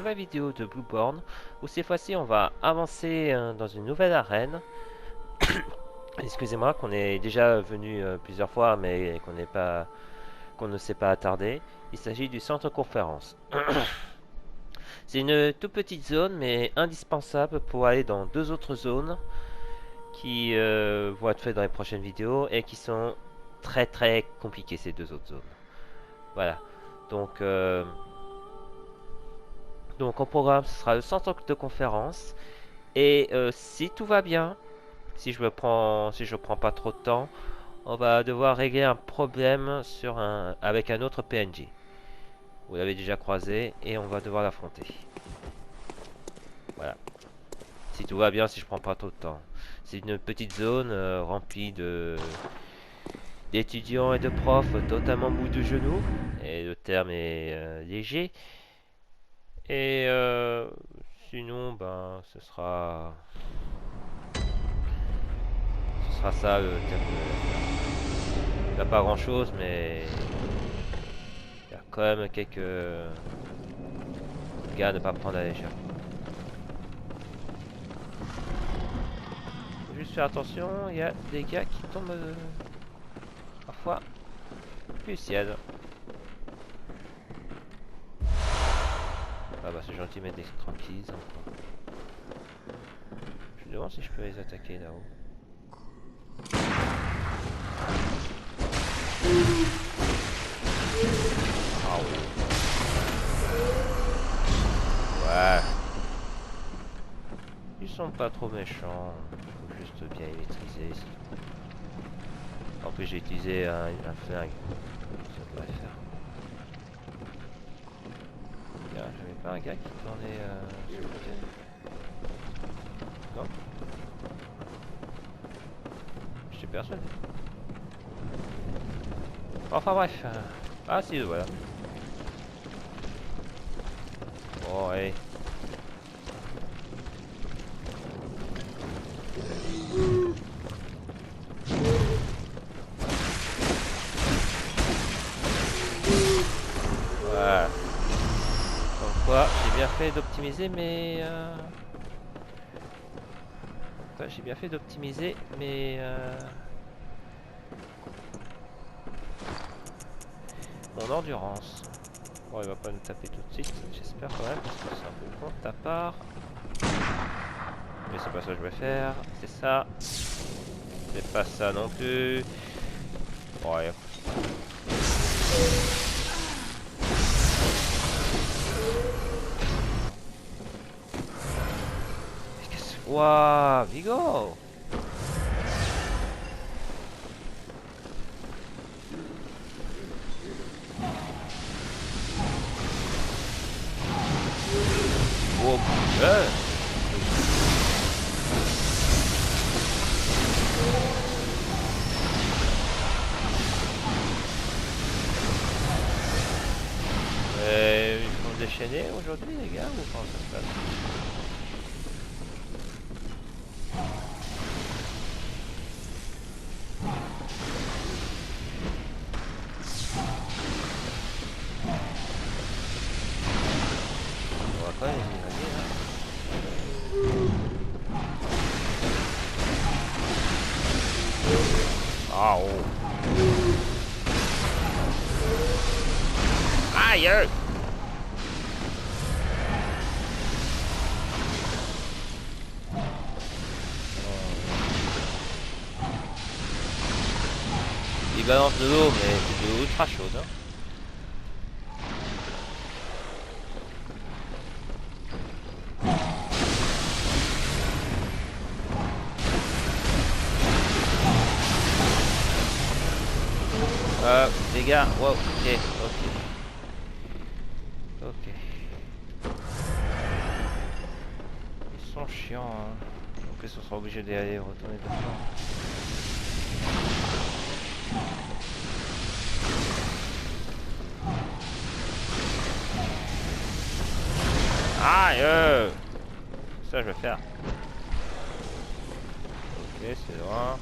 nouvelle vidéo de Blueborn où cette fois-ci on va avancer dans une nouvelle arène. Excusez-moi qu'on est déjà venu plusieurs fois mais qu'on ne s'est pas attardé. Il s'agit du centre conférence. C'est une toute petite zone mais indispensable pour aller dans deux autres zones qui vont être faites dans les prochaines vidéos et qui sont très compliquées ces deux autres zones. Voilà. Donc Donc au programme, ce sera le centre de conférence. Et si tout va bien, si je prends pas trop de temps, on va devoir régler un problème avec un autre PNJ. Vous l'avez déjà croisé et on va devoir l'affronter. Voilà. Si tout va bien, si je prends pas trop de temps. C'est une petite zone remplie d'étudiants et de profs totalement mous de genoux. Et le terme est léger. Et sinon, ben, ce sera ça le terme Il n'y a pas grand chose, mais il y a quand même quelques gars à ne pas prendre à la légère. Faut juste faire attention, il y a des gars qui tombent parfois du ciel. Ah bah c'est gentil mais des tranquillisants quoi. Je me demande si je peux les attaquer là-haut. Ah oui. Ouais. Ils sont pas trop méchants. Faut juste bien les maîtriser. En plus j'ai utilisé un flingue. Ça devrait faire. J'avais pas un gars qui tournait sur le côté. Non. J'étais persuadé. Enfin bref. Ah si, voilà. Bon, allez. Voilà. Donc quoi, j'ai bien fait d'optimiser mes... Enfin, j'ai bien fait d'optimiser mes... mon endurance. Bon, il va pas nous taper tout de suite, j'espère quand même, parce que c'est un peu con de ta part. Mais c'est pas ça que je vais faire, c'est ça. C'est pas ça non plus. Ouais. Waouh, Vigo! Oh putain! Ils font déchaîner aujourd'hui les gars ou comment ça se passe? On va quand même les gagner là. Ah oh! Aïe! Il balance de l'eau, mais c'est de l'eau ultra chaude. Hein. Les gars, wow, ok. Ils sont chiants, hein. En plus, on sera obligé d'aller retourner devant. Aïe! Ça, je vais faire. Ok, c'est loin.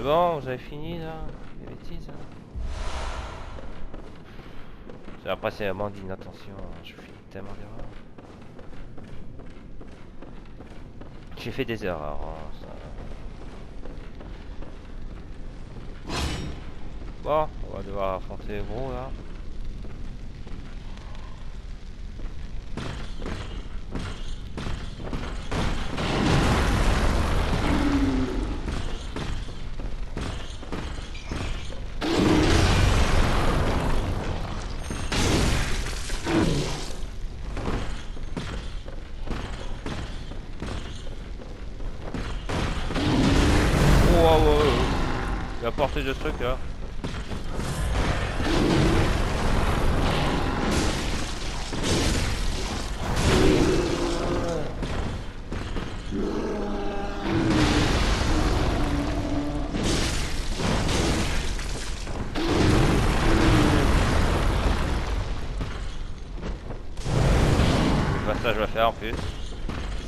bon, vous avez fini là? Les bêtises, hein. Après, c'est vraiment d'inattention. Je fais tellement d'erreurs. J'ai fait des erreurs. Hein, ça... Bon, on va devoir affronter le gros là. La portée de ce truc là. Bah ça je vais faire en plus.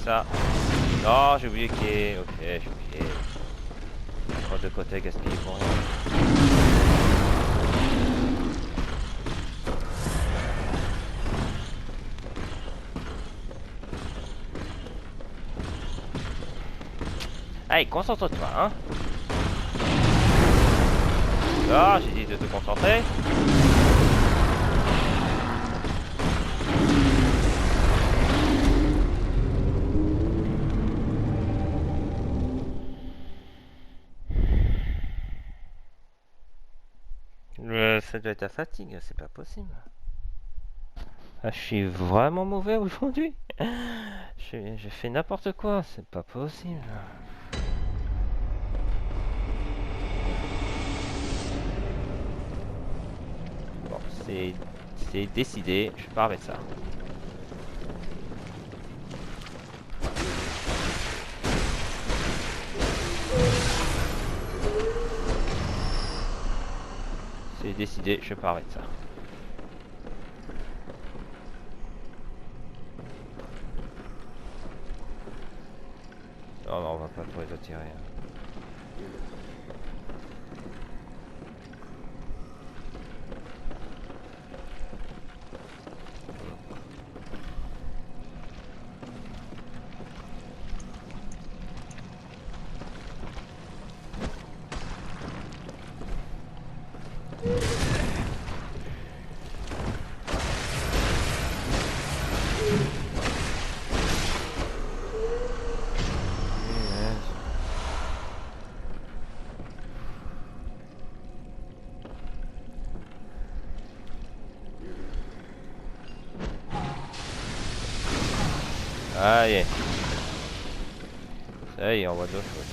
Ça. Non, j'ai oublié qui est. Ok, j'ai oublié. De côté gaspillé pour rien. Allez, concentre-toi, hein. Ah, j'ai dit de te concentrer. Ça doit être la fatigue, c'est pas possible. Ah, je suis vraiment mauvais aujourd'hui. J'ai fait n'importe quoi, c'est pas possible. Bon, c'est décidé, je pars avec ça. C'est décidé, je pars avec ça. Oh non, on va pas trop les attirer. Ah yeah. Ça y est, on voit d'autres choses.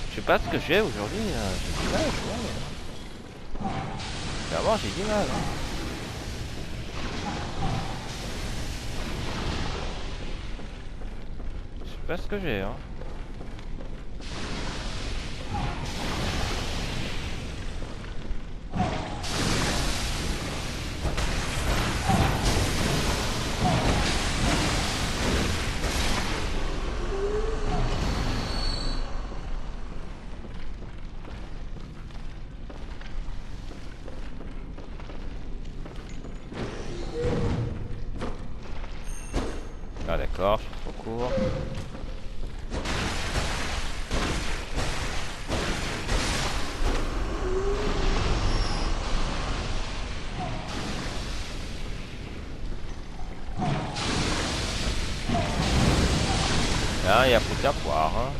Je sais pas ce que j'ai aujourd'hui, j'ai du mal, ouais. Clairement j'ai du mal. Je sais pas ce que j'ai, hein. Ah d'accord, je suis trop court. Ah, il y a plus qu'à voir, hein.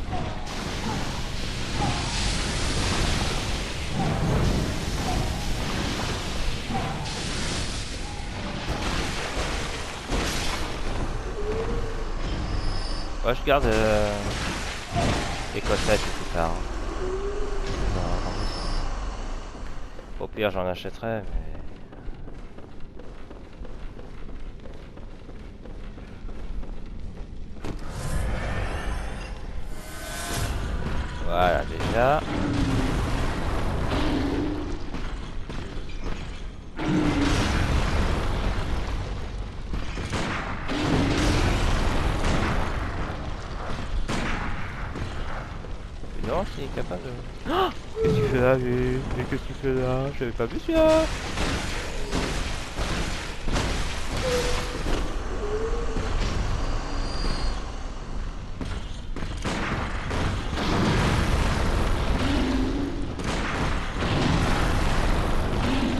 Moi je garde les côtelettes plus tard. Au pire j'en achèterai mais... Voilà déjà. Non, c'est capable de... Oh, qu'est-ce que tu fais là, mais qu'est-ce que tu fais là? J'avais pas vu ça.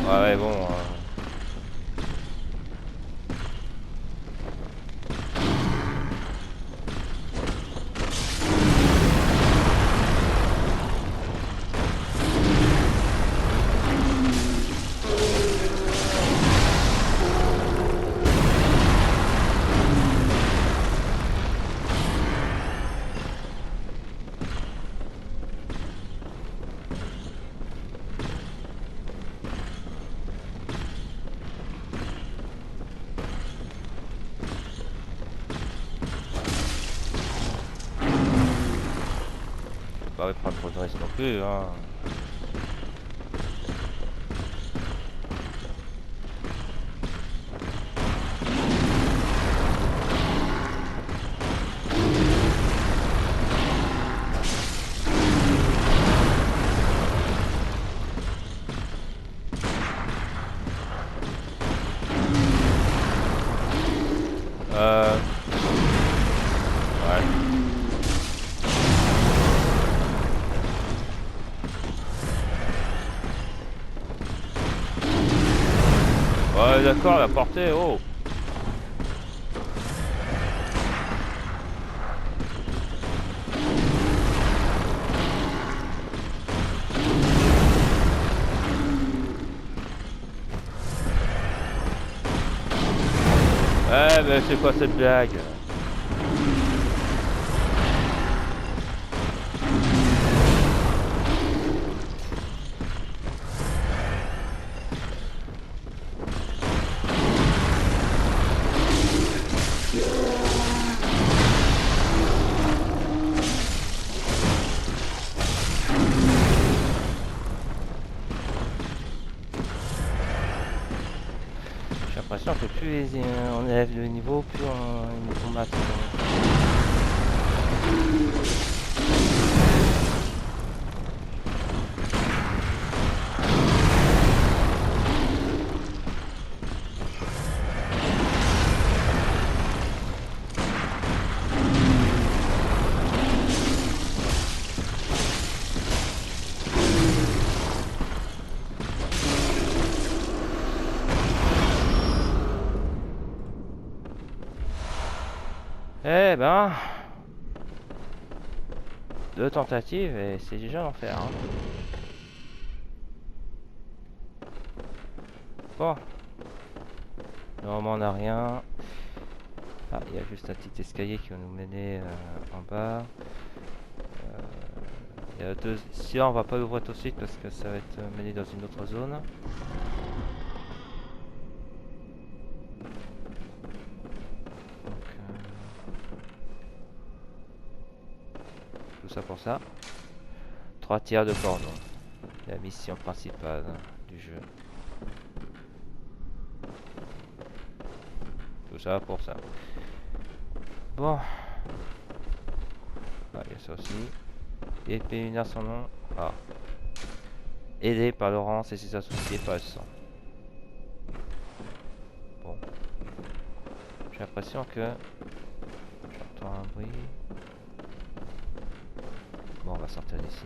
Ouais, bon... Bah ouais, prendre trop de risques non plus, hein. Ouais. Ouais, d'accord, la portée, oh. Ouais, mais c'est quoi cette blague? J'ai l'impression que plus on élève le niveau, plus on masse. Eh ben, 2 tentatives et c'est déjà l'enfer. Hein. Bon, normalement on n'a rien. Ah, il y a juste un petit escalier qui va nous mener en bas. Il y a deux... Si là on va pas l'ouvrir tout de suite parce que ça va être mené dans une autre zone. Donc, tout ça pour ça. 3 tiers de cordon. La mission principale du jeu. Tout ça pour ça. Bon. Ah, il y a ça aussi. Épée une à son nom. Ah. Aidé par Laurence et ses associés par le sang. Bon. J'ai l'impression que... J'entends un bruit. Bon, on va sortir d'ici.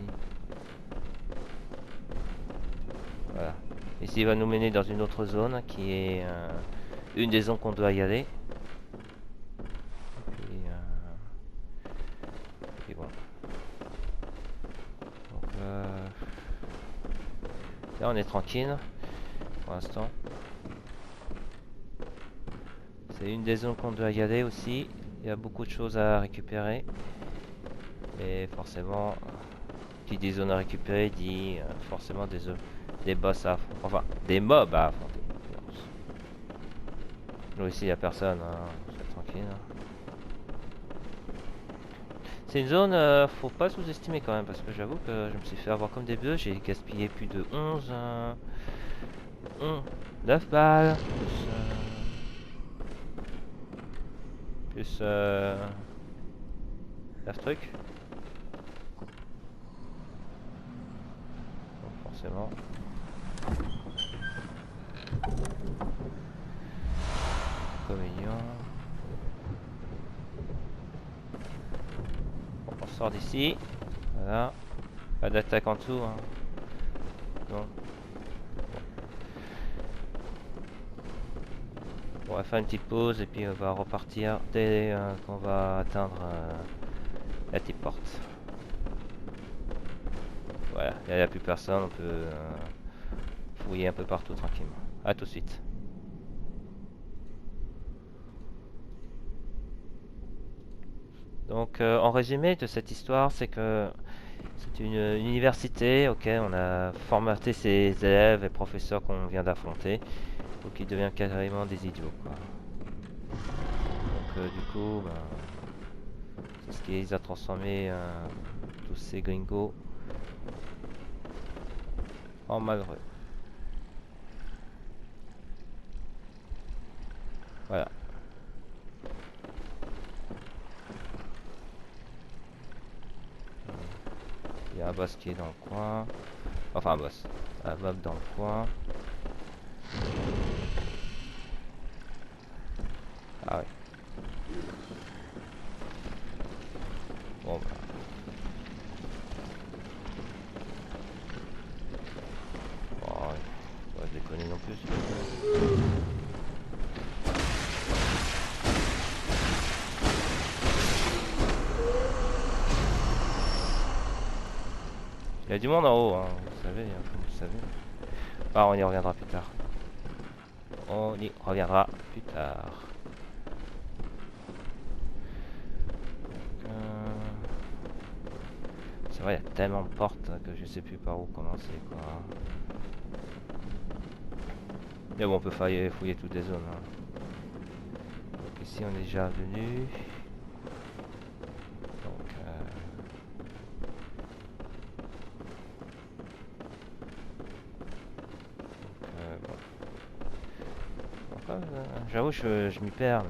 Voilà. Ici, il va nous mener dans une autre zone qui est une des zones qu'on doit y aller. Et bon. Donc, là, on est tranquille pour l'instant. C'est une des zones qu'on doit y aller aussi. Il y a beaucoup de choses à récupérer. Et forcément, qui dit zone à récupérer dit forcément des boss à affronter. Enfin, des mobs à affronter. Là ici, il n'y a personne, hein. C'est tranquille. Hein. C'est une zone, faut pas sous-estimer quand même, parce que j'avoue que je me suis fait avoir comme des bœufs. J'ai gaspillé plus de 9 balles, plus 9 trucs. Donc forcément. Communion. Bon, on sort d'ici. Voilà. Pas d'attaque en dessous. Hein. Non. On va faire une petite pause et puis on va repartir dès qu'on va atteindre la petite porte. Voilà, il n'y a plus personne, on peut fouiller un peu partout tranquillement. A tout de suite. Donc en résumé de cette histoire, c'est que c'est une université, ok, on a formaté ses élèves et professeurs qu'on vient d'affronter, pour qu'ils deviennent carrément des idiots, quoi. Donc du coup, c'est ce qui les a transformés, tous ces gringos, en malheureux. Voilà. Il y a un boss qui est dans le coin. Enfin un boss. Un mob dans le coin. Ah oui. Bon bah. Bon, ouais. Faut pas déconner non plus. Il y a du monde en haut, hein, vous savez, hein, comme vous savez. Ah, on y reviendra plus tard. On y reviendra plus tard. C'est vrai, il y a tellement de portes que je sais plus par où commencer, quoi. Mais bon, on peut fouiller toutes les zones. Hein. Donc ici, on est déjà venu. Donc, bon. Enfin, j'avoue, je m'y perds,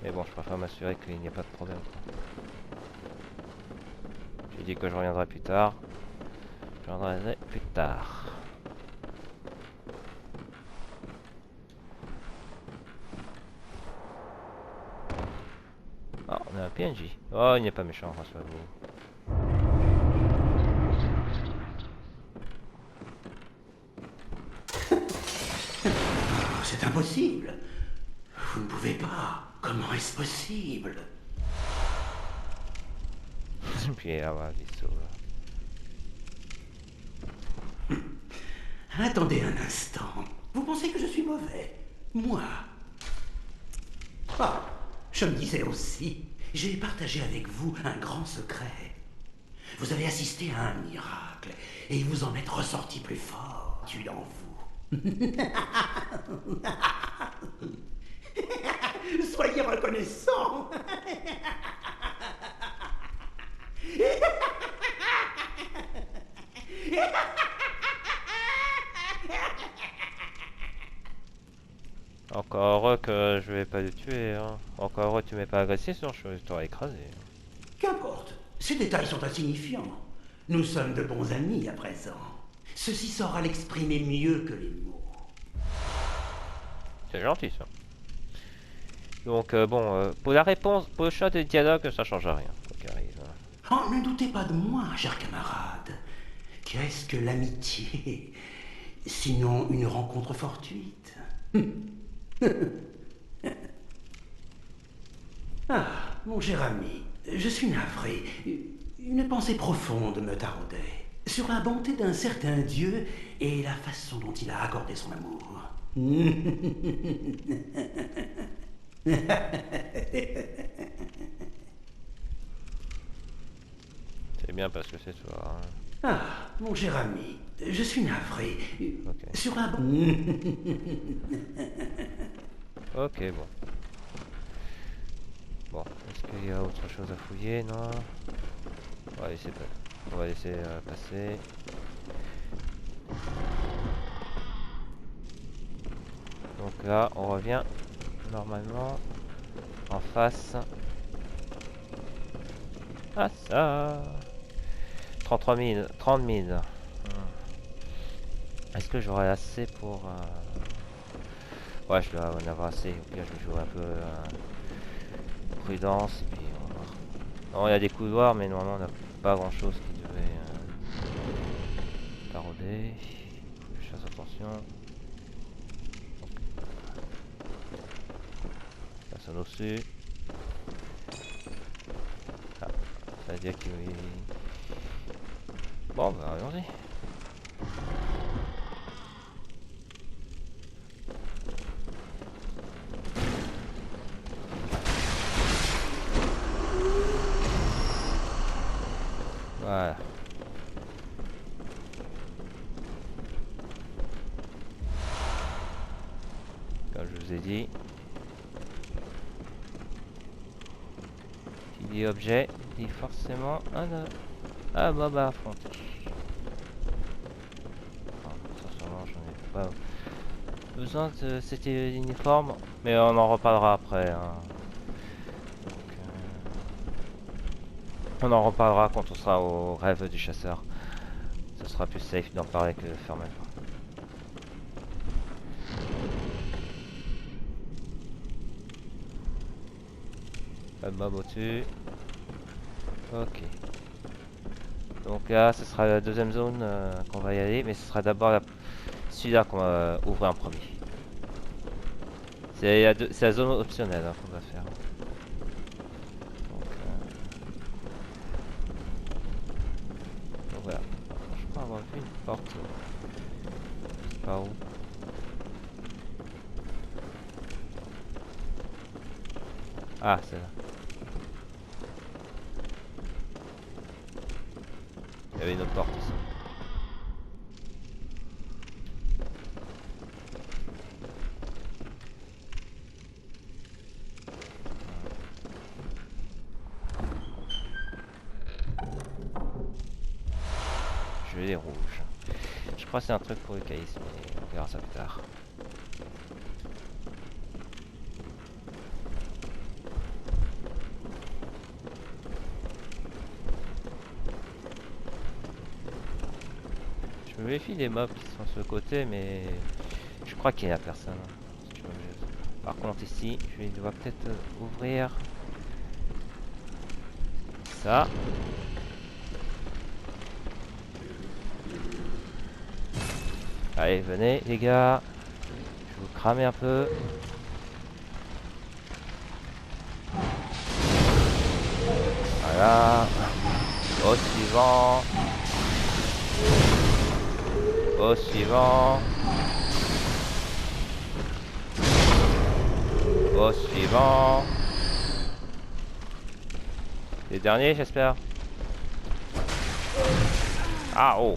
mais bon, je préfère m'assurer qu'il n'y a pas de problème. J'ai dit que je reviendrai plus tard. Je reviendrai plus tard. Ah, on a un PNJ. Oh, il n'est pas méchant, rassurez-vous. C'est impossible. Vous ne pouvez pas. Comment est-ce possible? Pierre, ouais, vaisseau. Attendez un instant. Vous pensez que je suis mauvais? Moi? Ah, je me disais aussi. J'ai partagé avec vous un grand secret. Vous avez assisté à un miracle et vous en êtes ressorti plus fort, tu en vous. Soyez reconnaissants. Encore heureux que je vais pas le tuer, hein. Encore heureux que tu m'aies pas agressé, sinon je t'aurais écrasé. Qu'importe, ces détails sont insignifiants. Nous sommes de bons amis à présent. Ceci saura l'exprimer mieux que les mots. C'est gentil ça. Donc bon, pour la réponse, pour le choix de dialogue, ça change rien. Donc, arrive, hein. Oh, ne doutez pas de moi, cher camarade. Qu'est-ce que l'amitié? Sinon une rencontre fortuite. Ah, mon cher ami, je suis navré. Une pensée profonde me taraudait sur la bonté d'un certain Dieu et la façon dont il a accordé son amour. C'est bien parce que c'est toi. Hein. Ah, mon cher ami, je suis navré. Ok. Sur la... Ok, bon. Bon, est-ce qu'il y a autre chose à fouiller? Non. On va laisser passer. Donc là, on revient normalement en face. Ah ça 33 000, 30 000. Est-ce que j'aurai assez pour... Ouais, je dois en avoir assez. Au pire, je vais jouer un peu prudence. Et puis on va voir. Non, il y a des couloirs, mais normalement, on n'a pas grand-chose qui devait tarauder. Je fasse attention. Personne au-dessus. Ah, ça veut dire qu'il... Bon, bah, allons-y. Voilà. Comme je vous ai dit. Qui dit objet, dit forcément un mob à affronter. J'en ai pas besoin de cet uniforme, mais on en reparlera après. Hein. Donc, on en reparlera quand on sera au rêve du chasseur. Ce sera plus safe d'en parler que de faire maintenant. Pas de mob au-dessus. Ok. Donc là, ce sera la deuxième zone qu'on va y aller, mais ce sera d'abord celui-là qu'on va ouvrir en premier. C'est la zone optionnelle hein, qu'on va faire. Donc voilà. Je crois avoir vu une porte. C'est pas où. Ah, c'est là. Il y avait une autre porte ici. Je vais les rouges. Je crois que c'est un truc pour le caïs, mais on verra ça plus tard. Je me méfie des mobs qui sont sur le côté, mais je crois qu'il n'y a personne. Par contre ici, je vais devoir peut-être ouvrir ça. Allez, venez les gars. Je vais vous cramer un peu. Voilà. Au suivant. Au suivant. Au suivant. Les derniers, j'espère. Ah, oh.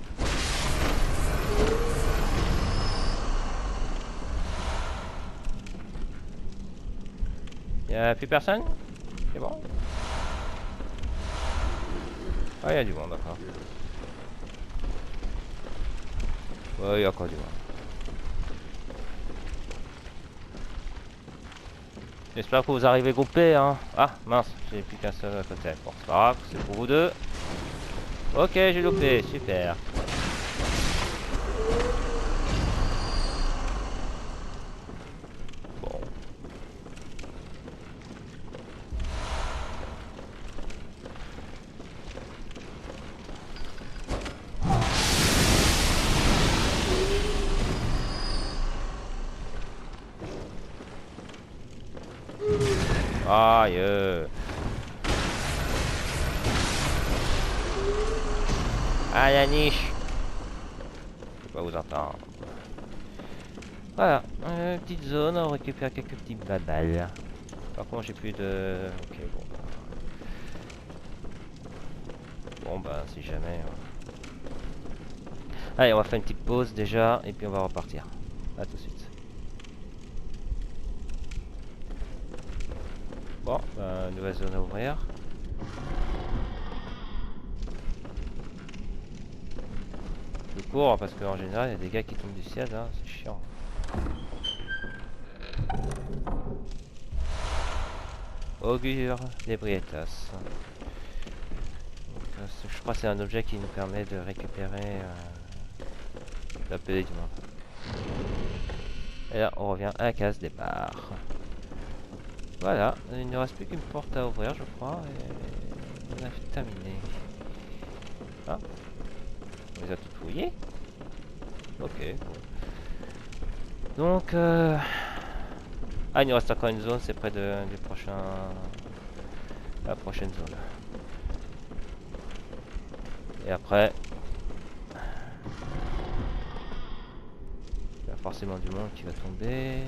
Y'a plus personne? C'est bon? Ah, y'a du monde, d'accord. Ouais, y'a encore du monde. J'espère que vous arrivez groupés, hein. Ah, mince, j'ai plus qu'un seul à côté. Bon, c'est pas grave, c'est pour vous deux. Ok, j'ai loupé, super. Bon. Aïe. Ah la niche. Je peux pas vous entendre. Voilà, petite zone, on récupère quelques petits babales. Par contre j'ai plus de... Ok, bon bah... Bon bah si jamais... Allez, on va faire une petite pause déjà, et puis on va repartir. A tout de suite. Bon, bah, nouvelle zone à ouvrir. Je cours parce qu'en général il y a des gars qui tombent du ciel, hein, c'est chiant. Augure d'Ebrietas. Je crois que c'est un objet qui nous permet de récupérer la paix du monde. Et là on revient à la case départ. Voilà, il ne reste plus qu'une porte à ouvrir je crois et on a terminé. Ah, on les a toutes fouillées. Ok, bon. Donc ah, il nous reste encore une zone, c'est près du prochain... la prochaine zone. Et après... il y a forcément du monde qui va tomber.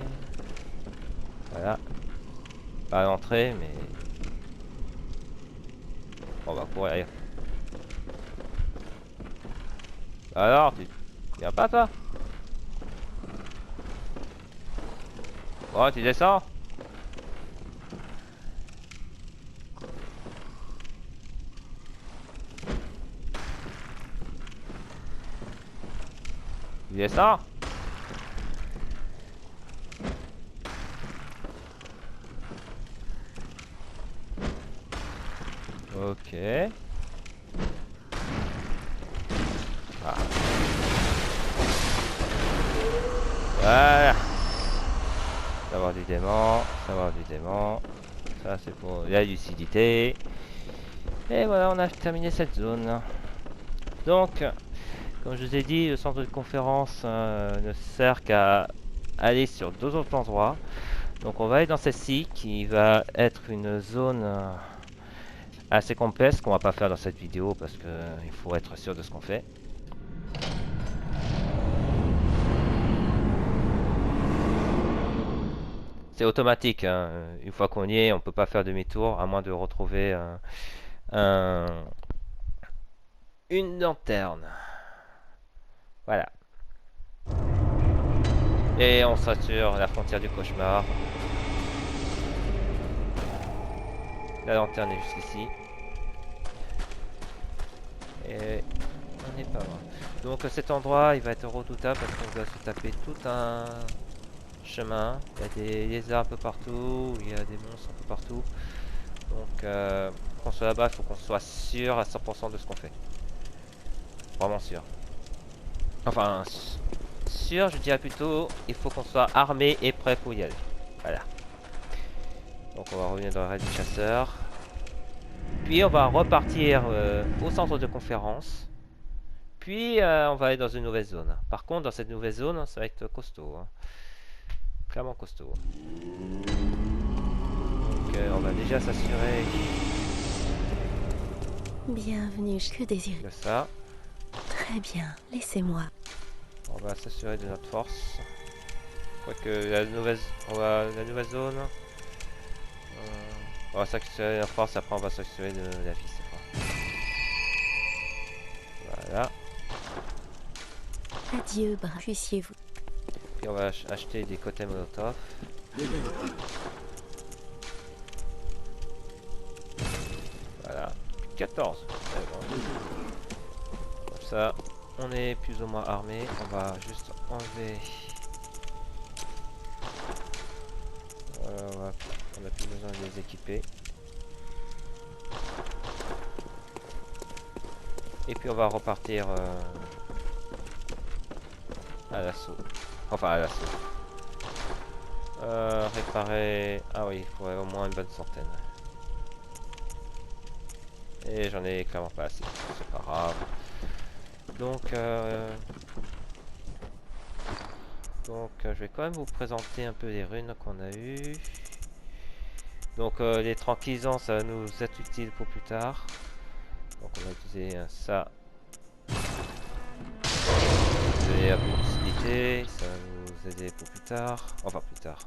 Voilà. Pas à l'entrée, mais... on va courir. Alors, tu viens pas toi? Bon, tu descends? Tu descends? Ok. Ah. Voilà. Savoir du démon, savoir du démon. Ça c'est pour la lucidité. Et voilà, on a terminé cette zone. Donc, comme je vous ai dit, le centre de conférence ne sert qu'à aller sur deux autres endroits. Donc on va aller dans celle-ci qui va être une zone assez complexe qu'on va pas faire dans cette vidéo parce que il faut être sûr de ce qu'on fait. C'est automatique, hein. Une fois qu'on y est, on peut pas faire demi-tour à moins de retrouver une lanterne. Voilà. Et on sera sur la frontière du cauchemar. La lanterne est jusqu'ici. Et on n'est pas loin. Donc cet endroit il va être redoutable parce qu'on doit se taper tout un chemin. Il y a des lézards un peu partout, il y a des monstres un peu partout. Donc quand on soit là-bas, il faut qu'on soit sûr à 100% de ce qu'on fait. Vraiment sûr. Enfin, sûr, je dirais plutôt, il faut qu'on soit armé et prêt pour y aller. Voilà. Donc on va revenir dans le raid du chasseur. Puis on va repartir au centre de conférence. Puis on va aller dans une nouvelle zone. Par contre, dans cette nouvelle zone, ça va être costaud. Hein. Clairement costaud. Donc on va déjà s'assurer Bienvenue, que désir. de ça. Très bien, laissez-moi. On va s'assurer de notre force. Quoique la nouvelle zone. On va s'assurer de la force, après on va s'assurer de la vie cette fois. Voilà. Adieu, bras. Puissiez-vous. Puis on va acheter des côtés molotov. Voilà. 14. Comme ça, on est plus ou moins armé. On va juste enlever. On n'a plus besoin de les équiper. Et puis on va repartir à l'assaut. Enfin à l'assaut. Réparer... Ah oui, il faudrait au moins une bonne centaine. Et j'en ai clairement pas assez. C'est pas grave. Donc je vais quand même vous présenter un peu les runes qu'on a eues. Donc les tranquillisants, ça va nous être utile pour plus tard. Donc on va utiliser ça. Vous avez un peu de lucidité, ça va nous vous aider pour plus tard. Enfin plus tard.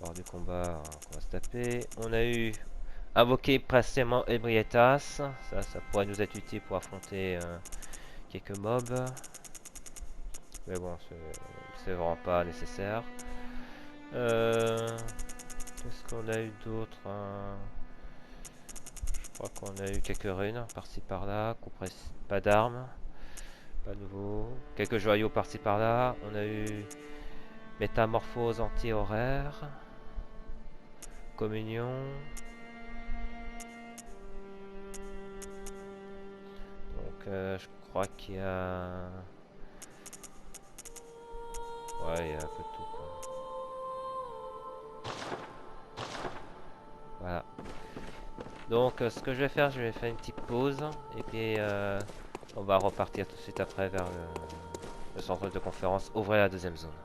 Lors du combat, on va se taper. On a eu invoqué précisément Ebrietas. Ça pourrait nous être utile pour affronter quelques mobs. Mais bon, c'est vraiment pas nécessaire. Qu'est-ce qu'on a eu d'autre Je crois qu'on a eu quelques runes par-ci par-là. Pas d'armes. Pas nouveau. Quelques joyaux par-ci par-là. On a eu métamorphose anti-horaire. Communion. Donc je crois qu'il y a... Ouais, il y a un peu de tout quoi. Voilà. Donc ce que je vais faire, je vais faire une petite pause. Et puis on va repartir tout de suite après vers le centre de conférence. Ouvrir la deuxième zone.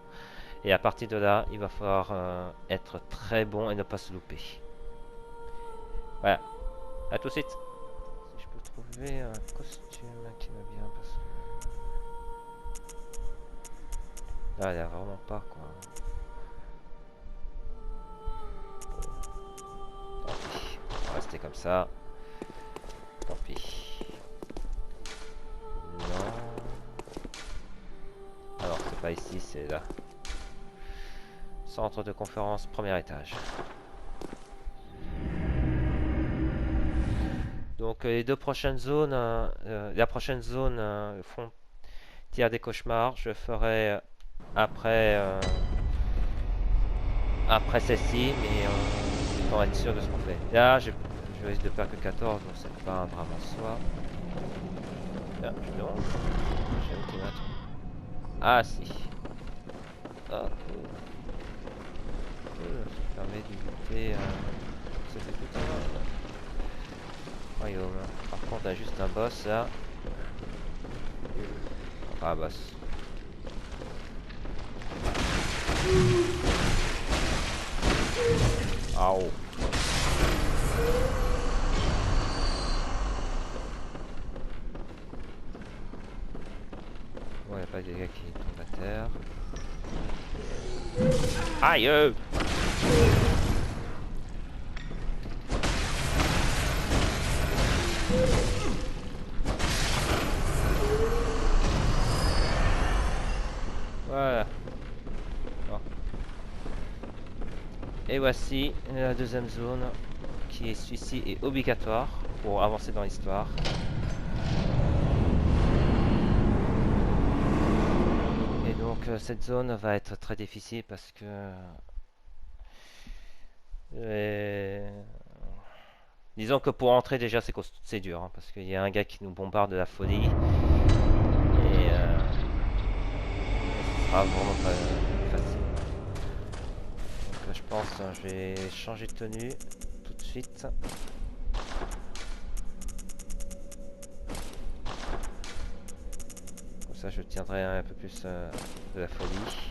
Et à partir de là, il va falloir être très bon et ne pas se louper. Voilà. À tout de suite. Si je peux trouver un costume qui va bien parce que... Là, il n'y a vraiment pas quoi. Tant pis. On va rester comme ça. Tant pis. Non. Alors, c'est pas ici, c'est là. Centre de conférence, premier étage. Donc les deux prochaines zones, la prochaine zone, frontière des cauchemars, je ferai après après celle-ci, mais pour être sûr de ce qu'on fait. Là, je risque de faire que 14, donc c'est pas vraiment soi. Là, je demande. J'ai un petit match. Ah si. Ah cool. Ça permet d'éviter ça fait tout un royaume. Par contre, on a juste un boss là. Enfin, un boss. Ah oh. Bon, il n'y a pas des gars qui tombent à terre. Aïe! Voilà. Bon. Et voici la deuxième zone qui est celui-ci est obligatoire pour avancer dans l'histoire. Et donc cette zone va être très difficile parce que disons que pour entrer déjà c'est dur hein, parce qu'il y a un gars qui nous bombarde de la folie et ce sera vraiment pas facile. Donc je pense je vais changer de tenue tout de suite. Comme ça je tiendrai un peu plus de la folie.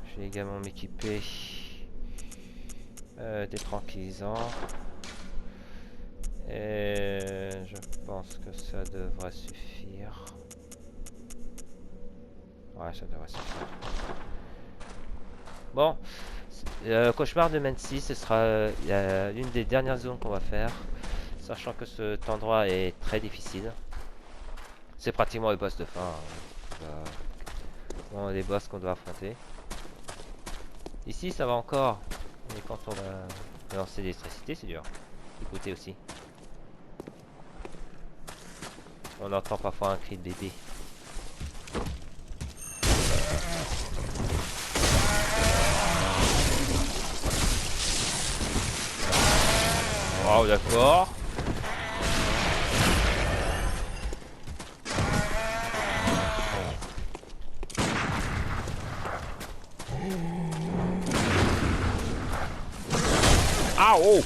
Je vais également m'équiper des tranquillisants. Et je pense que ça devrait suffire. Ouais, ça devrait suffire. Bon, cauchemar de Mency, ce sera l'une des dernières zones qu'on va faire. Sachant que cet endroit est très difficile. C'est pratiquement le boss de fin. Hein. Bon, les boss qu'on doit affronter. Ici, ça va encore. Mais quand on va lancer l'électricité, c'est dur. Écoutez aussi. On entend parfois un cri de bébé. Oh, d'accord. Ah oh!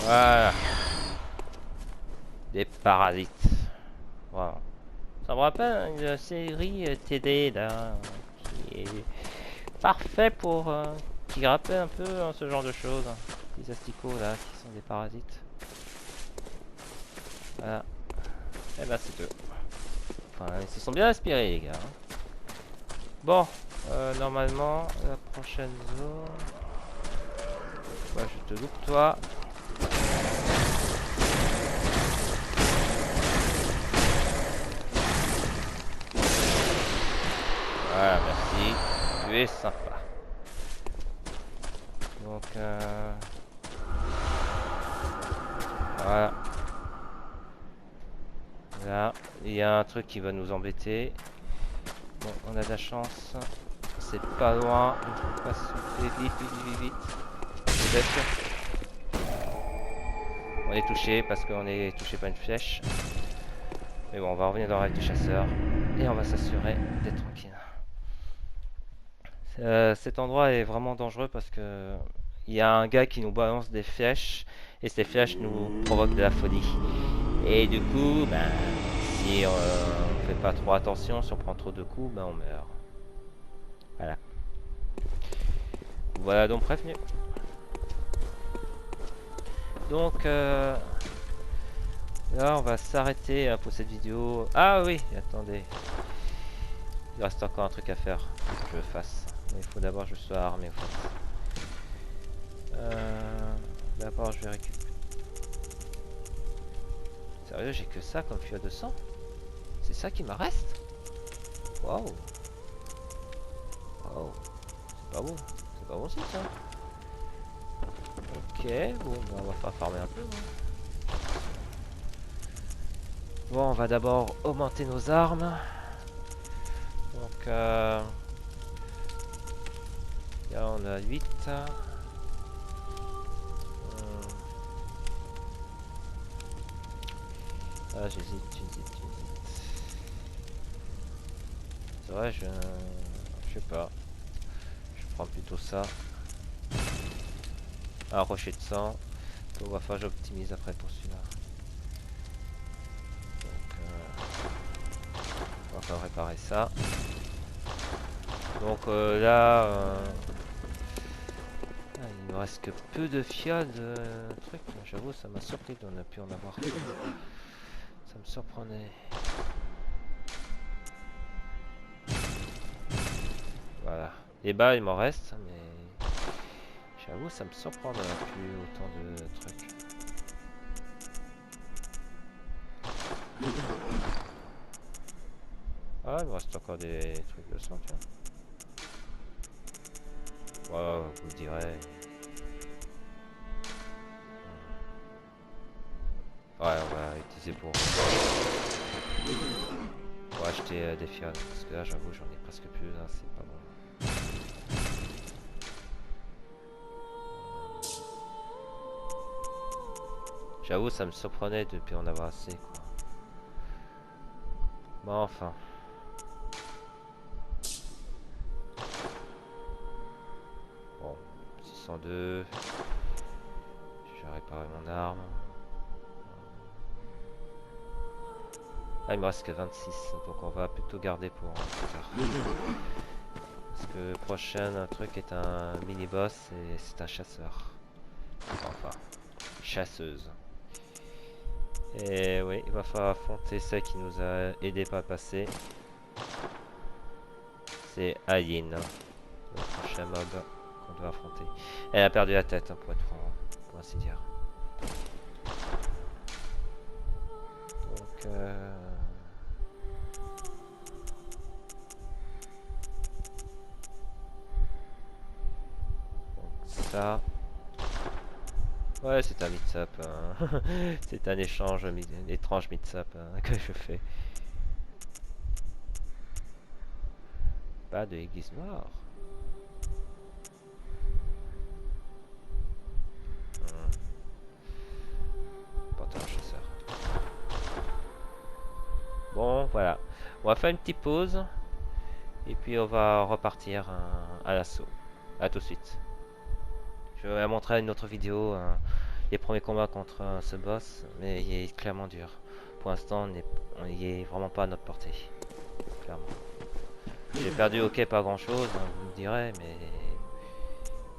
Voilà. Des parasites. Voilà. Ça me rappelle une série TD là, qui est parfait pour... qui rappelle un peu ce genre de choses. Les asticots là, qui sont des parasites. Voilà. Et bah c'est tout. Enfin, ils se sont bien inspirés les gars. Bon, normalement, la prochaine zone... Ouais, je te loupe toi. Voilà, merci. Tu es sympa. Donc, voilà. Là, il y a un truc qui va nous embêter. Bon, on a de la chance. C'est pas loin. Il faut pas souffler vite, vite, vite, vite. Peut-être. On est touché parce qu'on est touché par une flèche. Mais bon, on va revenir dans la règle du chasseur. Et on va s'assurer d'être tranquille. Cet endroit est vraiment dangereux parce que il y a un gars qui nous balance des flèches et ces flèches nous provoquent de la folie. Et du coup, ben, si on fait pas trop attention, si on prend trop de coups, ben on meurt. Voilà. Voilà donc prévenu. Donc là, on va s'arrêter pour cette vidéo. Ah oui, attendez. Il reste encore un truc à faire. Que je fasse. Mais il faut d'abord que je sois armé. D'abord, je vais récupérer. Sérieux, j'ai que ça comme fio de sang. C'est ça qui me reste. Waouh. Waouh. C'est pas bon. C'est pas bon aussi ça. Ok, bon, ben, on va faire farmer un peu. Hein. Bon, on va d'abord augmenter nos armes. Donc, là on a 8. Ah, j'hésite. C'est vrai, je sais pas. Je prends plutôt ça. Un rocher de sang. Donc, on va faire j'optimise après pour celui-là. Donc, on va faire réparer ça. Donc là, il me reste que peu de fioles de trucs. J'avoue, ça m'a surpris d'on a pu en avoir. Ça me surprenait. Voilà. Les balles, il m'en reste, mais j'avoue, ça me surprend d'avoir plus autant de trucs. Ah, il me reste encore des trucs de sang, tiens. Wow, vous direz. Ouais, on va utiliser pour acheter des fioles. Parce que là, j'avoue, j'en ai presque plus. Hein, c'est pas bon. J'avoue, ça me surprenait depuis en avoir assez, quoi. Bon, enfin. Bon, 602. Je vais réparer mon arme. Ah, il me reste que 26, donc on va plutôt garder pour plus tard. Parce que le prochain truc est un mini-boss et c'est un chasseur. Enfin, chasseuse. Et oui, il va falloir affronter celle qui nous a aidé par le passé. C'est Ayin, le prochain mob qu'on doit affronter. Elle a perdu la tête, hein, pour être franc, pour ainsi dire. Donc, ça. Ouais, c'est un mix-up. Hein. C'est un échange, étrange mix-up hein, que je fais. Pas de aiguise noire. Panthère chasseur. Bon, voilà. On va faire une petite pause. Et puis on va repartir à l'assaut. A tout de suite. Je vais montrer une autre vidéo les premiers combats contre ce boss, mais il est clairement dur. Pour l'instant, il est vraiment pas à notre portée. Clairement. J'ai perdu, ok, pas grand chose, vous me direz, mais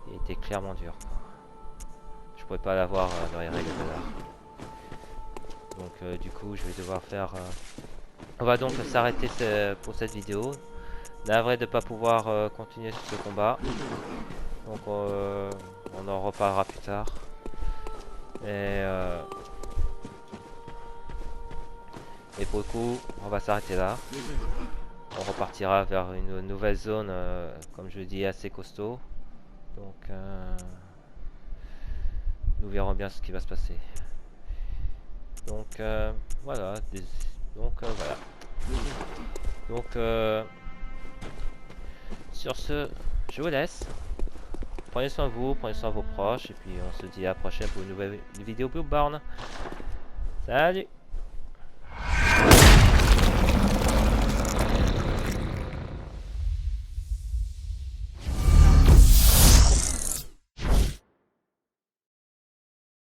il était clairement dur, quoi. Je pourrais pas l'avoir dans les règles de l'art. Donc du coup, je vais devoir faire... On va donc s'arrêter pour cette vidéo. Navré de pas pouvoir continuer sur ce combat. Donc on en reparlera plus tard. Et pour le coup, on va s'arrêter là. On repartira vers une nouvelle zone, comme je le dis, assez costaud. Donc nous verrons bien ce qui va se passer. Donc voilà. Voilà. Donc sur ce, je vous laisse. Prenez soin de vous, prenez soin de vos proches, et puis on se dit à la prochaine pour une nouvelle vidéo Bloodborne. Salut!